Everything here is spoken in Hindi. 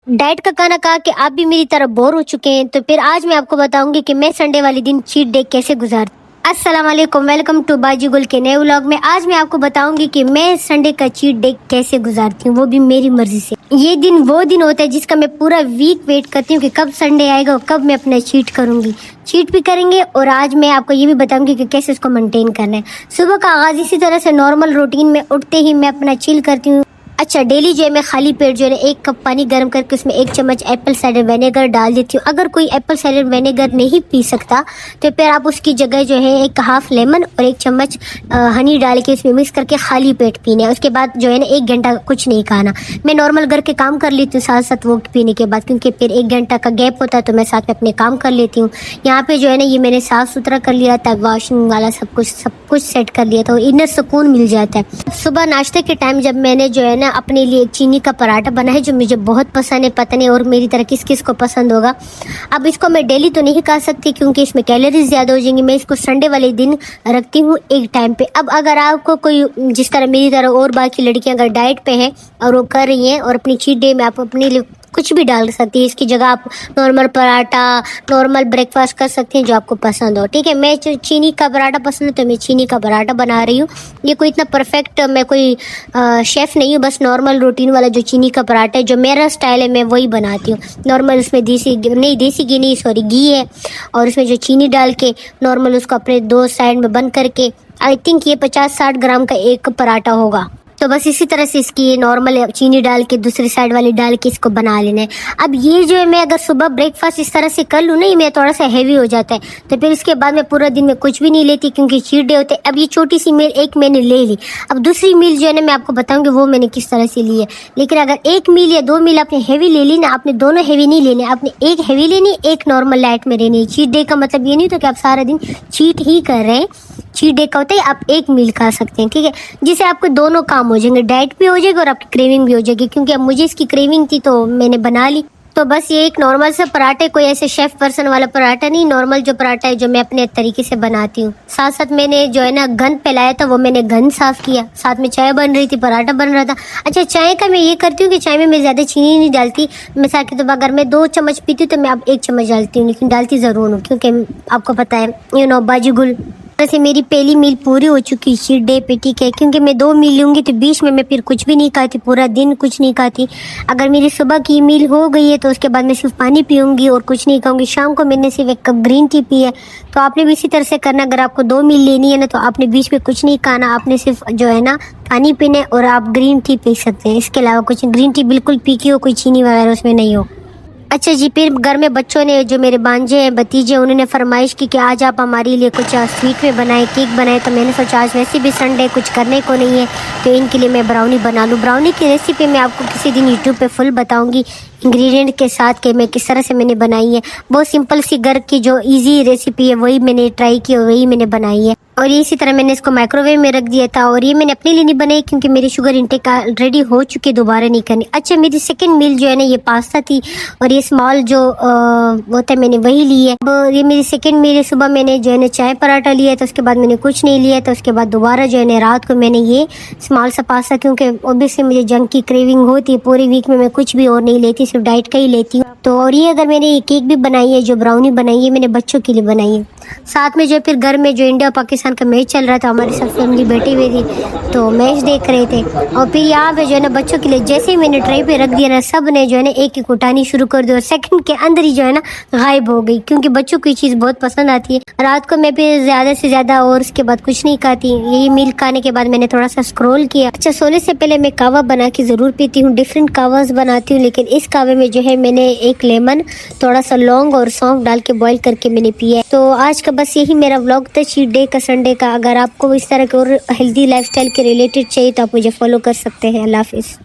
डाइट का खाना खा के आप भी मेरी तरह बोर हो चुके हैं, तो फिर आज मैं आपको बताऊंगी कि मैं संडे वाले दिन चीट डे कैसे गुजारती। अस्सलाम वालेकुम, वेलकम टू बाजी गुल के नए व्लॉग में। आज मैं आपको बताऊंगी कि मैं संडे का चीट डे कैसे गुजारती हूँ, वो भी मेरी मर्जी से। ये दिन वो दिन होता है जिसका मैं पूरा वीक वेट करती हूँ कि कब संडे आएगा और कब मैं अपना चीट करूंगी। चीट भी करेंगे और आज मैं आपको ये भी बताऊंगी कि कैसे इसको मेंटेन करना है। सुबह का आगाज इसी तरह से नॉर्मल रूटीन में उठते ही मैं अपना चिल करती हूँ। अच्छा, डेली जो है मैं खाली पेट जो है 1 कप पानी गर्म करके उसमें 1 चम्मच एप्पल साइडर विनेगर डाल देती हूँ। अगर कोई एप्पल साइडर विनेगर नहीं पी सकता तो फिर आप उसकी जगह जो है 1 हाफ लेमन और 1 चम्मच हनी डाल के उसमें मिक्स करके खाली पेट पीना है। उसके बाद जो है ना 1 घंटा कुछ नहीं खाना। मैं नॉर्मल घर के काम कर लेती हूँ साथ साथ वो पीने के बाद, क्योंकि फिर 1 घंटा का गैप होता है तो मैं साथ में अपने काम कर लेती हूँ। यहाँ पे जो है ना ये मैंने साफ सुथरा कर लिया था, वॉशिंग वाला सब कुछ सेट कर लिया था, इनर सुकून मिल जाता है। सुबह नाश्ते के टाइम जब मैंने जो है ना अपने लिए एक चीनी का पराठा बना है जो मुझे बहुत पसंद है, पता नहीं और मेरी तरह किस किस को पसंद होगा। अब इसको मैं डेली तो नहीं खा सकती क्योंकि इसमें कैलोरीज ज़्यादा हो जाएंगी। मैं इसको संडे वाले दिन रखती हूँ एक टाइम पे। अब अगर आपको कोई जिस तरह मेरी तरह और बाकी लड़कियां अगर डाइट पे हैं और वो कर रही हैं और अपनी चीट डे में आप अपने लिए कुछ भी डाल सकती है, इसकी जगह आप नॉर्मल पराठा, नॉर्मल ब्रेकफास्ट कर सकते हैं जो आपको पसंद हो। ठीक है, मैं चीनी का पराठा पसंद है तो मैं चीनी का पराठा बना रही हूँ। ये कोई इतना परफेक्ट, मैं कोई शेफ़ नहीं हूँ, बस नॉर्मल रूटीन वाला जो चीनी का पराठा है जो मेरा स्टाइल है मैं वही बनाती हूँ। नॉर्मल उसमें देसी घी है और उसमें जो चीनी डाल के नॉर्मल उसको अपने 2 साइड में बंद करके, आई थिंक ये 50-60 ग्राम का एक पराठा होगा। तो बस इसी तरह से इसकी नॉर्मल चीनी डाल के दूसरी साइड वाली डाल के इसको बना लेना है। अब ये जो है मैं अगर सुबह ब्रेकफास्ट इस तरह से कर लूँ ना, ये मेरा थोड़ा सा हैवी हो जाता है, तो फिर इसके बाद मैं पूरा दिन में कुछ भी नहीं लेती क्योंकि चीट डे होते हैं। अब ये छोटी सी मील एक मैंने ले ली, अब दूसरी मील जो है ना मैं आपको बताऊंगी वो मैंने किस तरह से ली है। लेकिन अगर 1 मील या 2 मील आपने हैवी ले ली ना, आपने दोनों हैवी नहीं लेने, आपने एक हैवी लेनी, एक नॉर्मल लाइट में रहनी है। चीट डे का मतलब ये नहीं तो कि आप सारा दिन चीट ही कर रहे हैं। चीट डे का होता है आप 1 मील खा सकते हैं, ठीक है, जिससे आपके दोनों काम हो जाएंगे, डाइट भी हो जाएगी और आपकी क्रेविंग भी हो जाएगी। क्योंकि अब मुझे इसकी क्रेविंग थी तो मैंने बना ली। तो बस ये एक नॉर्मल सा पराठा, कोई ऐसे शेफ पर्सन वाला पराठा नहीं, नॉर्मल जो पराठा है जो मैं अपने तरीके से बनाती हूँ। साथ साथ मैंने जो है ना गंद फैलाया था, वो मैंने गंद साफ किया, साथ में चाय बन रही थी, पराठा बन रहा था। अच्छा, चाय का मैं ये करती हूँ कि चाय में मैं ज़्यादा चीनी नहीं डालती। मिसाल के तौर पर अगर मैं 2 चम्मच पीती हूँ तो मैं अब 1 चम्मच डालती हूँ, लेकिन डालती ज़रूर हूँ क्योंकि आपको पता है बाजी गुल। वैसे मेरी पहली मील पूरी हो चुकी है चीट डे पे, ठीक है, क्योंकि मैं 2 मील लूँगी तो बीच में मैं फिर कुछ भी नहीं खाती, पूरा दिन कुछ नहीं खाती। अगर मेरी सुबह की मील हो गई है तो उसके बाद मैं सिर्फ पानी पीऊँगी और कुछ नहीं खाऊंगी। शाम को मैंने सिर्फ 1 कप ग्रीन टी पी है। तो आपने भी इसी तरह से करना। अगर आपको 2 मील लेनी है ना तो आपने बीच में कुछ नहीं खाना, आपने सिर्फ जो है ना पानी पीने और आप ग्रीन टी पी सकते हैं। इसके अलावा कुछ, ग्रीन टी बिल्कुल पी के हो, कोई चीनी वगैरह उसमें नहीं हो। अच्छा जी, फिर घर में बच्चों ने, जो मेरे भांजे हैं, भतीजे, उन्होंने फरमाइश की कि आज आप हमारे लिए कुछ स्वीट में बनाए, केक बनाए। तो मैंने सोचा आज वैसे भी संडे कुछ करने को नहीं है तो इनके लिए मैं ब्राउनी बना लूँ। ब्राउनी की रेसिपी मैं आपको किसी दिन यूट्यूब पे फुल बताऊंगी इंग्रेडिएंट के साथ कि मैं किस तरह से मैंने बनाई है। बहुत सिंपल सी घर की जो इजी रेसिपी है वही मैंने ट्राई की और वही मैंने बनाई है। और इसी तरह मैंने इसको माइक्रोवेव में रख दिया था और ये मैंने अपने लिए नहीं बनाई क्योंकि मेरी शुगर इंटेक ऑलरेडी हो चुकी है, दोबारा नहीं करनी। अच्छा, मेरी सेकंड मील जो है ना ये पास्ता थी और ये स्मॉल जो होता है मैंने वही ली है। अब ये मेरी सेकंड मील, सुबह मैंने जो है ना चाय पराठा लिया तो उसके बाद मैंने कुछ नहीं लिया, तो उसके बाद दोबारा जो है ना रात को मैंने ये स्मॉल सा पास्ता, क्योंकि ऑब्वियसली मुझे जंक की क्रेविंग होती है, पूरी वीक में मैं कुछ भी और नहीं लेती, सिर्फ डाइट का ही लेती हूँ। तो और ये अगर मैंने ये केक भी बनाई है, जो ब्राउनी बनाई है मैंने बच्चों के लिए बनाई है। साथ में जो फिर घर में जो इंडिया पाकिस्तान का मैच चल रहा था, हमारी सब फैमिली बैठी हुई थी तो मैच देख रहे थे। और फिर यहाँ पे जो है ना बच्चों के लिए जैसे ही मैंने ट्रे पे रख दिया ना, सब ने जो है ना एक एक उठानी शुरू कर दी और सेकंड के अंदर ही जो है ना गायब हो गई, क्योंकि बच्चों को ये चीज़ बहुत पसंद आती है। रात को मैं फिर ज़्यादा से ज़्यादा और उसके बाद कुछ नहीं खाती। यही मील खाने के बाद मैंने थोड़ा सा स्क्रॉल किया। अच्छा, सोने से पहले मैं कावा बना के ज़रूर पीती हूँ, डिफरेंट कावास बनाती हूँ, लेकिन इस कावे में जो है मैंने 1 लेमन, थोड़ा सा लौंग और सौंफ डाल के बॉईल करके मैंने पिया है। तो आज का बस यही मेरा व्लॉग था चीट डे का, संडे का। अगर आपको इस तरह के और हेल्दी लाइफस्टाइल के रिलेटेड चाहिए तो आप मुझे फॉलो कर सकते हैं। अल्लाह हाफिज़।